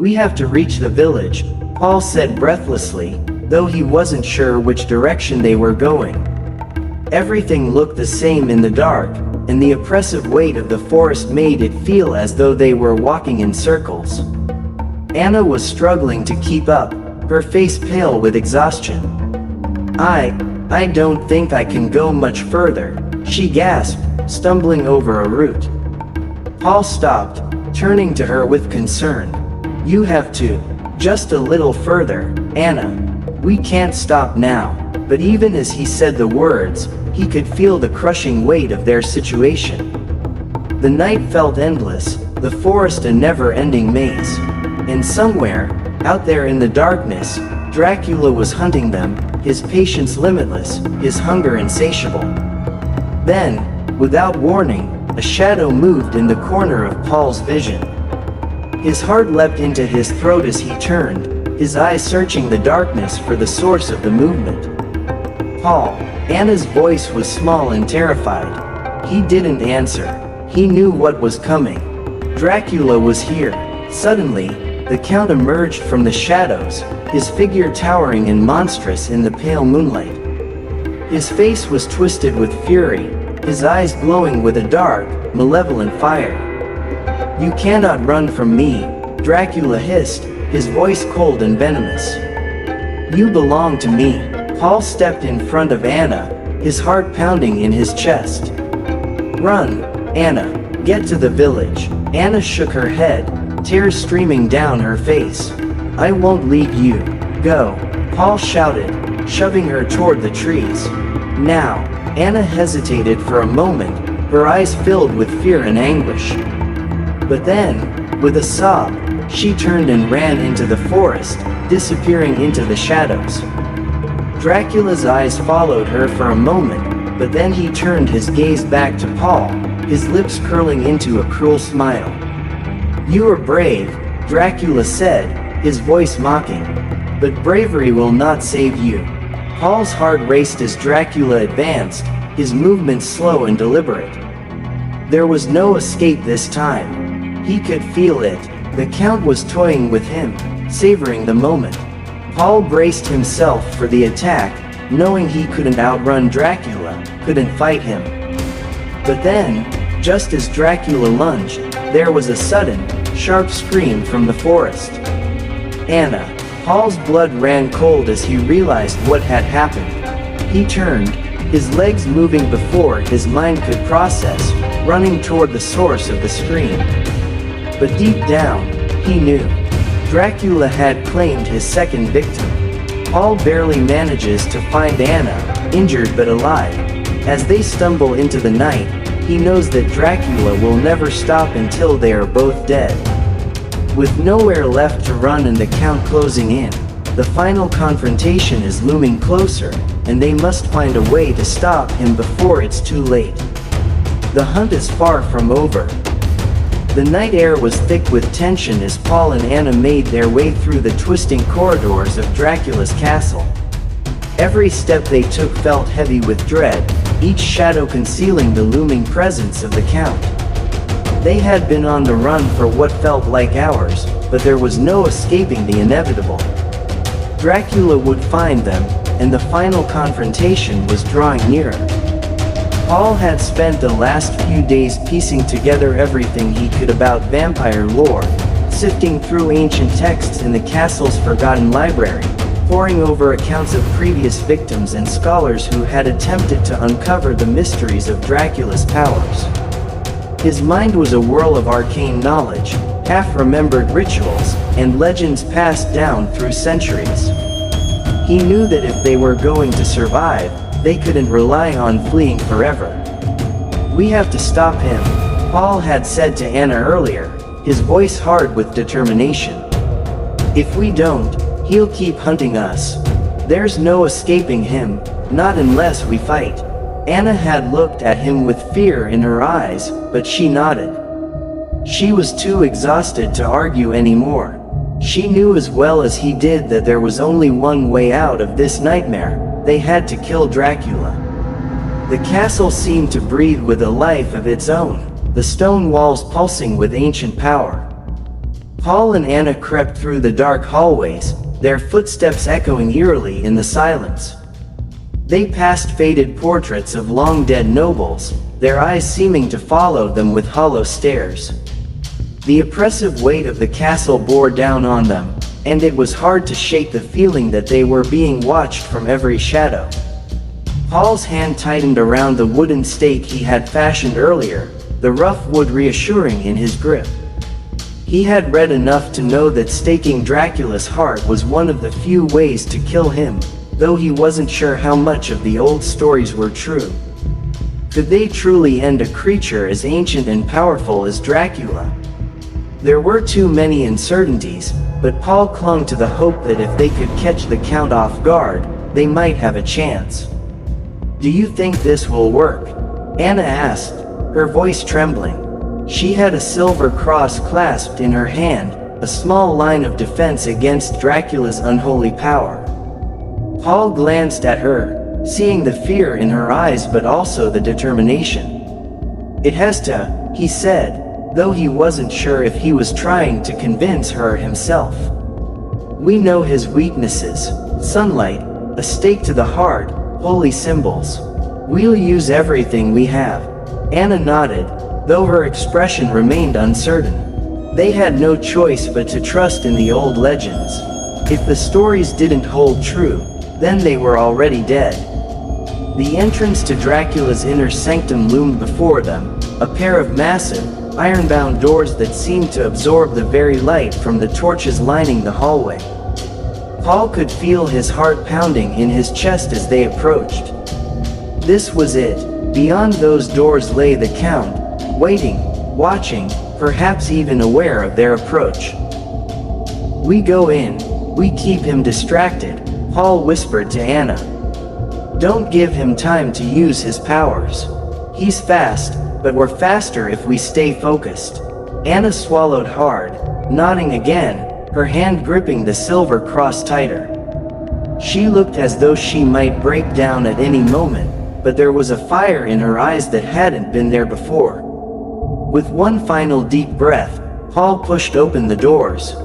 "We have to reach the village," Paul said breathlessly, though he wasn't sure which direction they were going. Everything looked the same in the dark, and the oppressive weight of the forest made it feel as though they were walking in circles. Anna was struggling to keep up, her face pale with exhaustion. I don't think I can go much further," she gasped, stumbling over a root. Paul stopped, turning to her with concern. "You have to. Just a little further, Anna. We can't stop now." But even as he said the words, he could feel the crushing weight of their situation. The night felt endless, the forest a never-ending maze. And somewhere, out there in the darkness, Dracula was hunting them, his patience limitless, his hunger insatiable. Then, without warning, a shadow moved in the corner of Paul's vision. His heart leapt into his throat as he turned, his eyes searching the darkness for the source of the movement. "Paul." Anna's voice was small and terrified. He didn't answer. He knew what was coming. Dracula was here. Suddenly, the Count emerged from the shadows, his figure towering and monstrous in the pale moonlight. His face was twisted with fury, his eyes glowing with a dark, malevolent fire. "You cannot run from me," Dracula hissed, his voice cold and venomous. "You belong to me." Paul stepped in front of Anna, his heart pounding in his chest. "Run, Anna. Get to the village." Anna shook her head, tears streaming down her face. "I won't leave you. Go," Paul shouted, shoving her toward the trees. "Now." Anna hesitated for a moment, her eyes filled with fear and anguish. But then, with a sob, she turned and ran into the forest, disappearing into the shadows. Dracula's eyes followed her for a moment, but then he turned his gaze back to Paul, his lips curling into a cruel smile. "You are brave," Dracula said, his voice mocking. "But bravery will not save you." Paul's heart raced as Dracula advanced, his movements slow and deliberate. There was no escape this time. He could feel it. The Count was toying with him, savoring the moment. Paul braced himself for the attack, knowing he couldn't outrun Dracula, couldn't fight him. But then, just as Dracula lunged, there was a sudden, sharp scream from the forest. "Anna." Paul's blood ran cold as he realized what had happened. He turned, his legs moving before his mind could process, running toward the source of the scream. But deep down, he knew. Dracula had claimed his second victim. Paul barely manages to find Anna, injured but alive. As they stumble into the night, he knows that Dracula will never stop until they are both dead. With nowhere left to run and the Count closing in, the final confrontation is looming closer, and they must find a way to stop him before it's too late. The hunt is far from over. The night air was thick with tension as Paul and Anna made their way through the twisting corridors of Dracula's castle. Every step they took felt heavy with dread, each shadow concealing the looming presence of the Count. They had been on the run for what felt like hours, but there was no escaping the inevitable. Dracula would find them, and the final confrontation was drawing nearer. Paul had spent the last few days piecing together everything he could about vampire lore, sifting through ancient texts in the castle's forgotten library, poring over accounts of previous victims and scholars who had attempted to uncover the mysteries of Dracula's powers. His mind was a whirl of arcane knowledge, half-remembered rituals, and legends passed down through centuries. He knew that if they were going to survive, they couldn't rely on fleeing forever. "We have to stop him," Paul had said to Anna earlier, his voice hard with determination. "If we don't, he'll keep hunting us. There's no escaping him, not unless we fight." Anna had looked at him with fear in her eyes, but she nodded. She was too exhausted to argue anymore. She knew as well as he did that there was only one way out of this nightmare. They had to kill Dracula. The castle seemed to breathe with a life of its own, the stone walls pulsing with ancient power. Paul and Anna crept through the dark hallways, their footsteps echoing eerily in the silence. They passed faded portraits of long-dead nobles, their eyes seeming to follow them with hollow stares. The oppressive weight of the castle bore down on them, and it was hard to shake the feeling that they were being watched from every shadow. Paul's hand tightened around the wooden stake he had fashioned earlier, the rough wood reassuring in his grip. He had read enough to know that staking Dracula's heart was one of the few ways to kill him, though he wasn't sure how much of the old stories were true. Could they truly end a creature as ancient and powerful as Dracula? There were too many uncertainties, but Paul clung to the hope that if they could catch the Count off guard, they might have a chance. "Do you think this will work?" Anna asked, her voice trembling. She had a silver cross clasped in her hand, a small line of defense against Dracula's unholy power. Paul glanced at her, seeing the fear in her eyes but also the determination. "It has to," he said, though he wasn't sure if he was trying to convince her himself. "We know his weaknesses: sunlight, a stake to the heart, holy symbols. We'll use everything we have." Anna nodded, though her expression remained uncertain. They had no choice but to trust in the old legends. If the stories didn't hold true, then they were already dead. The entrance to Dracula's inner sanctum loomed before them, a pair of massive, iron-bound doors that seemed to absorb the very light from the torches lining the hallway. Paul could feel his heart pounding in his chest as they approached. This was it. Beyond those doors lay the Count, waiting, watching, perhaps even aware of their approach. "We go in, we keep him distracted," Paul whispered to Anna. "Don't give him time to use his powers. He's fast, but we're faster if we stay focused." Anna swallowed hard, nodding again, her hand gripping the silver cross tighter. She looked as though she might break down at any moment, but there was a fire in her eyes that hadn't been there before. With one final deep breath, Paul pushed open the doors.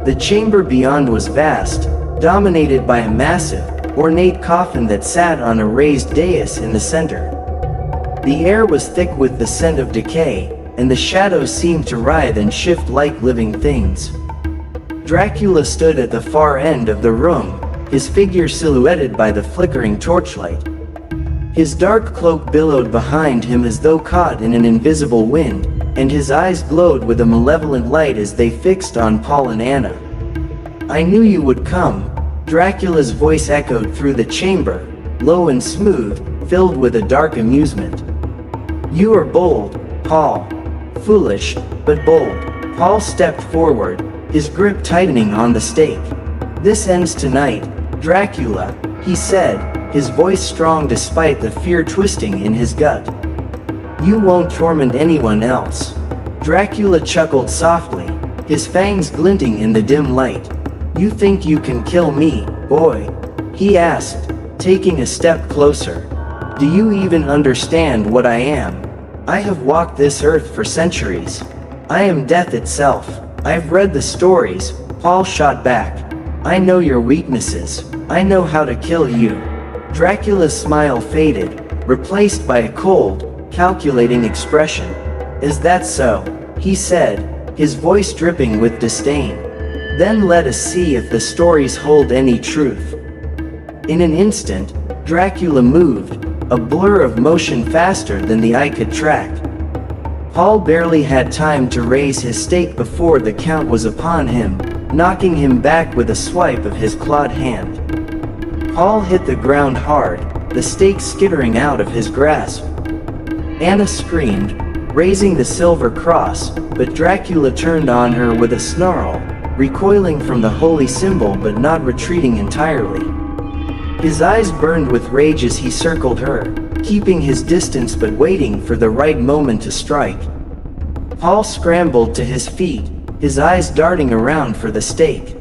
The chamber beyond was vast, dominated by a massive, ornate coffin that sat on a raised dais in the center. The air was thick with the scent of decay, and the shadows seemed to writhe and shift like living things. Dracula stood at the far end of the room, his figure silhouetted by the flickering torchlight. His dark cloak billowed behind him as though caught in an invisible wind, and his eyes glowed with a malevolent light as they fixed on Paul and Anna. "I knew you would come," Dracula's voice echoed through the chamber, low and smooth, filled with a dark amusement. "You are bold, Paul. Foolish, but bold." Paul stepped forward, his grip tightening on the stake. "This ends tonight, Dracula," he said, his voice strong despite the fear twisting in his gut. "You won't torment anyone else." Dracula chuckled softly, his fangs glinting in the dim light. "You think you can kill me, boy?" he asked, taking a step closer. "Do you even understand what I am? I have walked this earth for centuries. I am death itself. I've read the stories," Paul shot back. "I know your weaknesses. I know how to kill you." Dracula's smile faded, replaced by a cold, calculating expression. "Is that so?" he said, his voice dripping with disdain. "Then let us see if the stories hold any truth." In an instant, Dracula moved, a blur of motion faster than the eye could track. Paul barely had time to raise his stake before the Count was upon him, knocking him back with a swipe of his clawed hand. Paul hit the ground hard, the stake skittering out of his grasp. Anna screamed, raising the silver cross, but Dracula turned on her with a snarl, recoiling from the holy symbol but not retreating entirely. His eyes burned with rage as he circled her, keeping his distance but waiting for the right moment to strike. Paul scrambled to his feet, his eyes darting around for the stake.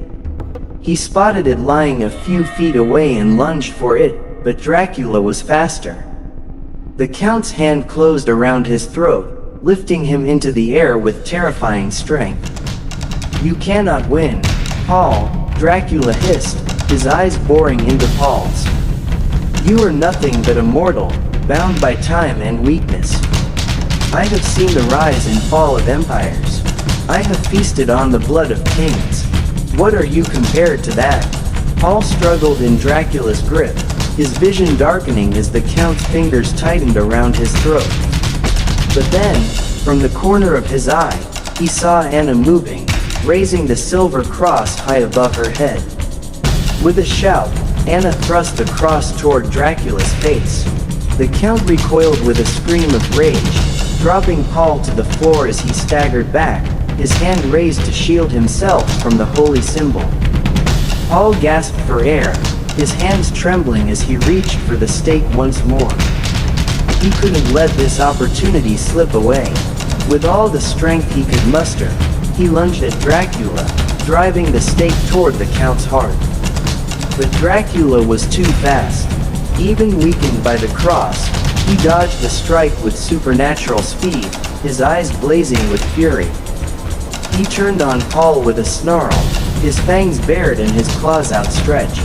He spotted it lying a few feet away and lunged for it, but Dracula was faster. The Count's hand closed around his throat, lifting him into the air with terrifying strength. You cannot win, Paul, Dracula hissed, his eyes boring into Paul's. You are nothing but a mortal, bound by time and weakness. I have seen the rise and fall of empires. I have feasted on the blood of kings. What are you compared to that? Paul struggled in Dracula's grip, his vision darkening as the Count's fingers tightened around his throat. But then, from the corner of his eye, he saw Anna moving, raising the silver cross high above her head. With a shout, Anna thrust the cross toward Dracula's face. The Count recoiled with a scream of rage, dropping Paul to the floor as he staggered back, his hand raised to shield himself from the holy symbol. Paul gasped for air, his hands trembling as he reached for the stake once more. He couldn't let this opportunity slip away. With all the strength he could muster, he lunged at Dracula, driving the stake toward the Count's heart. But Dracula was too fast. Even weakened by the cross, he dodged the strike with supernatural speed, his eyes blazing with fury. He turned on Paul with a snarl, his fangs bared and his claws outstretched.